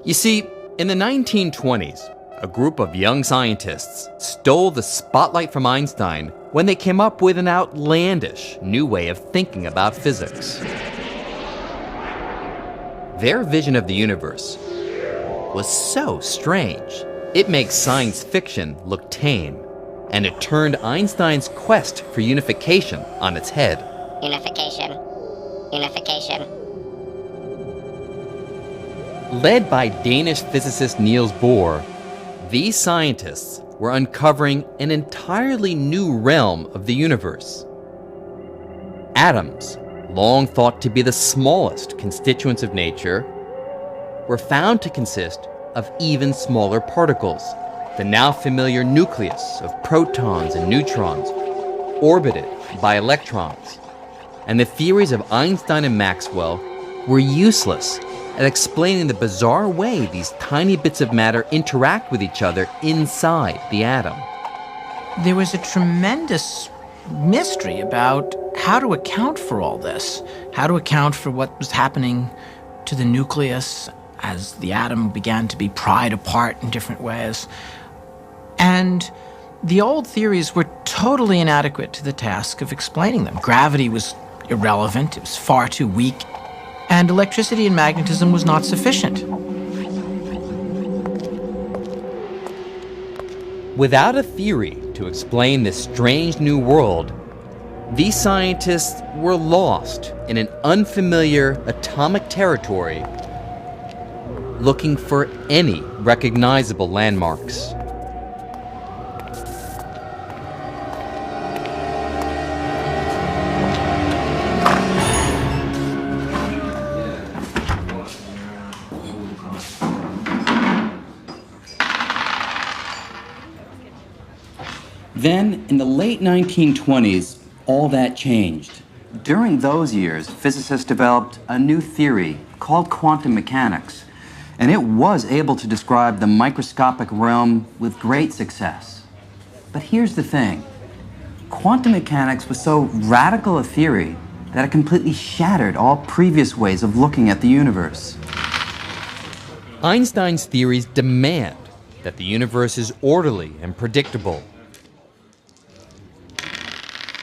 You see, in the 1920s, a group of young scientists stole the spotlight from Einstein when they came up with an outlandish new way of thinking about physics. Their vision of the universe was so strange, it makes science fiction look tame, and it turned Einstein's quest for unification on its head. Unification. Unification. Led by Danish physicist Niels Bohr, these scientists were uncovering an entirely new realm of the universe. Atoms, long thought to be the smallest constituents of nature, were found to consist of even smaller particles, the now familiar nucleus of protons and neutrons, orbited by electrons. And the theories of Einstein and Maxwell were useless at explaining the bizarre way these tiny bits of matter interact with each other inside the atom. There was a tremendous mystery about how to account for all this, how to account for what was happening to the nucleus as the atom began to be pried apart in different ways. And the old theories were totally inadequate to the task of explaining them. Gravity was irrelevant, it was far too weak, and electricity and magnetism was not sufficient. Without a theory to explain this strange new world, these scientists were lost in an unfamiliar atomic territory, looking for any recognizable landmarks. Then, in the late 1920s, all that changed. During those years, physicists developed a new theory called quantum mechanics, and it was able to describe the microscopic realm with great success. But here's the thing. Quantum mechanics was so radical a theory that it completely shattered all previous ways of looking at the universe. Einstein's theories demand that the universe is orderly and predictable.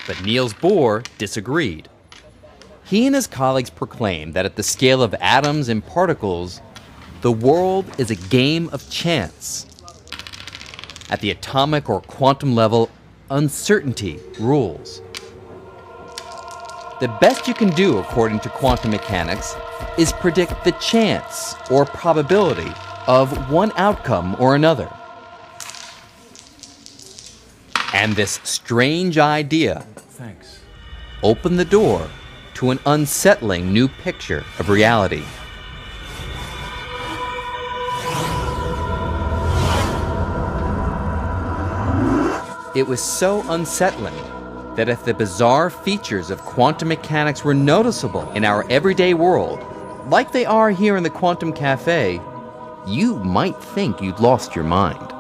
But Niels Bohr disagreed. He and his colleagues proclaimed that at the scale of atoms and particles, the world is a game of chance. At the atomic or quantum level, uncertainty rules. The best you can do, according to quantum mechanics, is predict the chance or probability of one outcome or another. And this strange idea opened the door to an unsettling new picture of reality. It was so unsettling that if the bizarre features of quantum mechanics were noticeable in our everyday world, like they are here in the Quantum Cafe, you might think you'd lost your mind.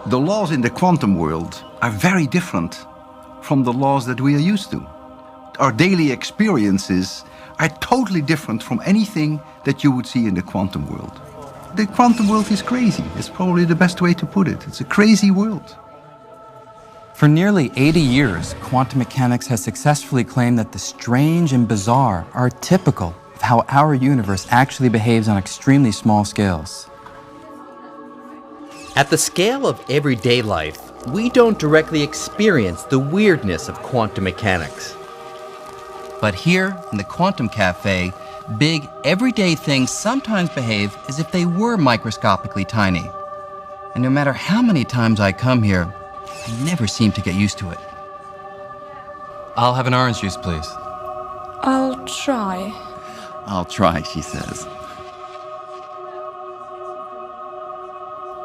The laws in the quantum world are very different from the laws that we are used to. Our daily experiences are totally different from anything that you would see in the quantum world. The quantum world is crazy. It's probably the best way to put it. It's a crazy world. For nearly 80 years, quantum mechanics has successfully claimed that the strange and bizarre are typical of how our universe actually behaves on extremely small scales. At the scale of everyday life, we don't directly experience the weirdness of quantum mechanics. But here, in the Quantum Cafe, big, everyday things sometimes behave as if they were microscopically tiny. And no matter how many times I come here, I never seem to get used to it. I'll have an orange juice, please. I'll try. I'll try, she says.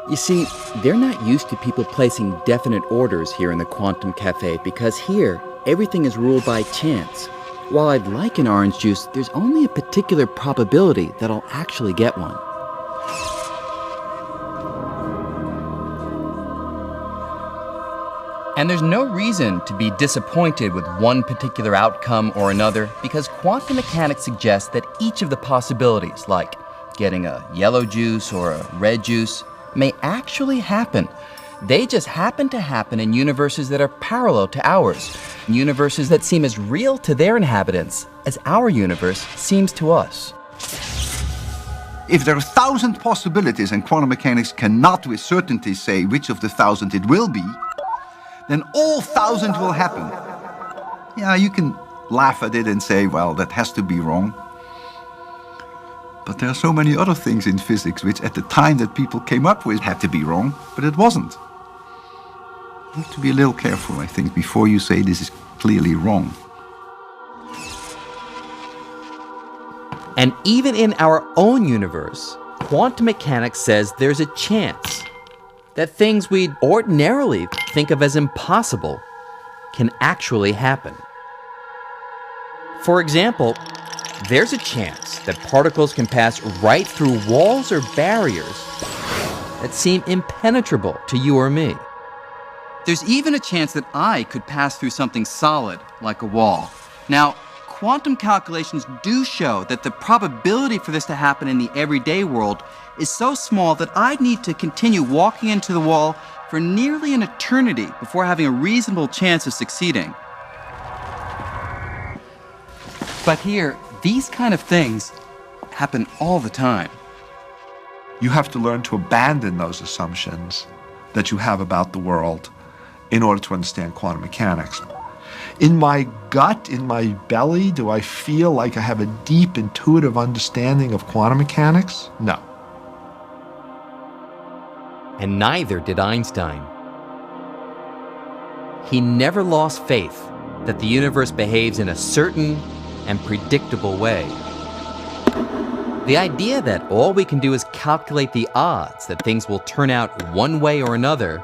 You see, they're not used to people placing definite orders here in the Quantum Cafe because here, everything is ruled by chance. While I'd like an orange juice, there's only a particular probability that I'll actually get one. And there's no reason to be disappointed with one particular outcome or another because quantum mechanics suggests that each of the possibilities, like getting a yellow juice or a red juice, may actually happen. They just happen to happen in universes that are parallel to ours, universes that seem as real to their inhabitants as our universe seems to us. If there are 1,000 possibilities and quantum mechanics cannot with certainty say which of the 1,000 it will be, then all 1,000 will happen. Yeah, you can laugh at it and say, well, that has to be wrong. But there are so many other things in physics which at the time that people came up with had to be wrong, but it wasn't. You have to be a little careful, I think, before you say this is clearly wrong. And even in our own universe, quantum mechanics says there's a chance that things we'd ordinarily think of as impossible can actually happen. For example, there's a chance that particles can pass right through walls or barriers that seem impenetrable to you or me. There's even a chance that I could pass through something solid, like a wall. Now, quantum calculations do show that the probability for this to happen in the everyday world is so small that I'd need to continue walking into the wall for nearly an eternity before having a reasonable chance of succeeding. But here, these kind of things happen all the time. You have to learn to abandon those assumptions that you have about the world in order to understand quantum mechanics. In my gut, in my belly, do I feel like I have a deep intuitive understanding of quantum mechanics? No. And neither did Einstein. He never lost faith that the universe behaves in a certain and predictable way. The idea that all we can do is calculate the odds that things will turn out one way or another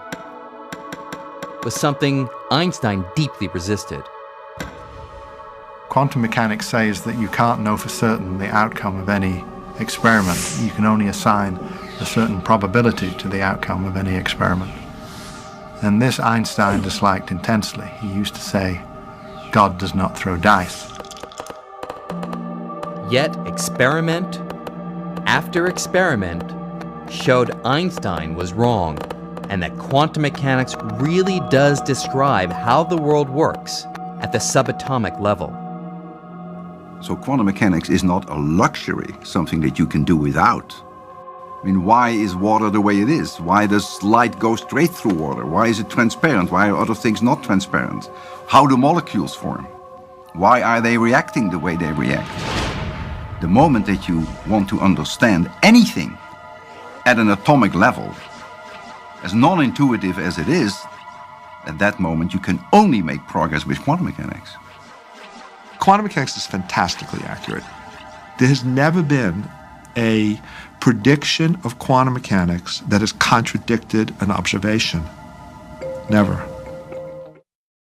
was something Einstein deeply resisted. Quantum mechanics says that you can't know for certain the outcome of any experiment. You can only assign a certain probability to the outcome of any experiment. And this Einstein disliked intensely. He used to say, God does not throw dice. Yet experiment after experiment showed Einstein was wrong, and that quantum mechanics really does describe how the world works at the subatomic level. So quantum mechanics is not a luxury, something that you can do without. I mean, why is water the way it is? Why does light go straight through water? Why is it transparent? Why are other things not transparent? How do molecules form? Why are they reacting the way they react? The moment that you want to understand anything at an atomic level, as non-intuitive as it is, at that moment you can only make progress with quantum mechanics. Quantum mechanics is fantastically accurate. There has never been a prediction of quantum mechanics that has contradicted an observation. Never.